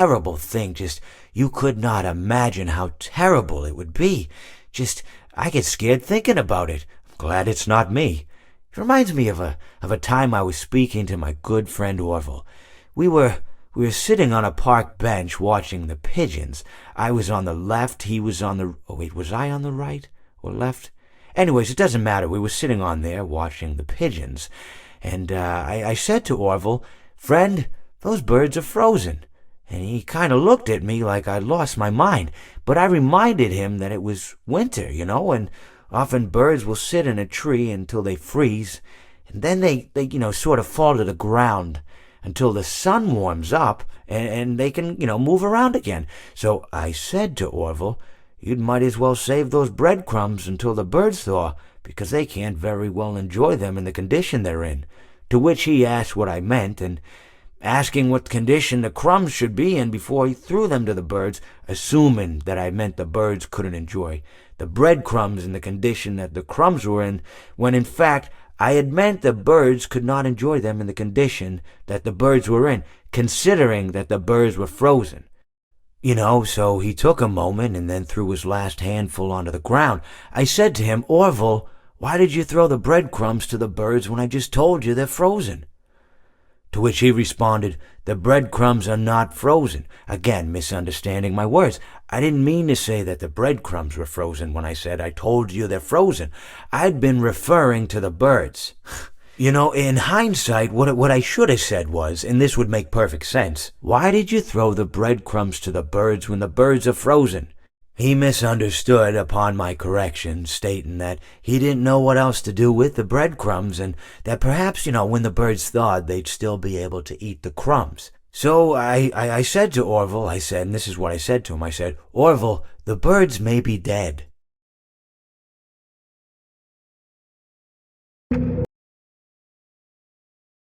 terrible thing. Just, you could not imagine how terrible it would be. Just, I get scared thinking about it. I'm glad it's not me. It reminds me of a time I was speaking to my good friend Orville. We were sitting on a park bench watching the pigeons. I was on the left, he was on the... Oh, wait, was I on the right or left? Anyways, it doesn't matter. We were sitting on there watching the pigeons. And I said to Orville, "Friend, those birds are frozen." And he kind of looked at me like I'd lost my mind. But I reminded him that it was winter, and often birds will sit in a tree until they freeze. And then they sort of fall to the ground until the sun warms up and they can, move around again. So I said to Orville, "You might as well save those breadcrumbs until the birds thaw, because they can't very well enjoy them in the condition they're in." To which he asked what I meant, and asking what condition the crumbs should be in before he threw them to the birds, assuming that I meant the birds couldn't enjoy the breadcrumbs in the condition that the crumbs were in, when in fact I had meant the birds could not enjoy them in the condition that the birds were in, considering that the birds were frozen. So he took a moment and then threw his last handful onto the ground. I said to him, "Orville, why did you throw the breadcrumbs to the birds when I just told you they're frozen?" To which he responded, "The breadcrumbs are not frozen." Again, misunderstanding my words. I didn't mean to say that the breadcrumbs were frozen when I said I told you they're frozen. I'd been referring to the birds. In hindsight, what I should have said was, and this would make perfect sense, "Why did you throw the breadcrumbs to the birds when the birds are frozen?" He misunderstood upon my correction, stating that he didn't know what else to do with the breadcrumbs, and that perhaps, when the birds thawed, they'd still be able to eat the crumbs. So I said to Orville, and this is what I said to him, I said, "Orville, the birds may be dead,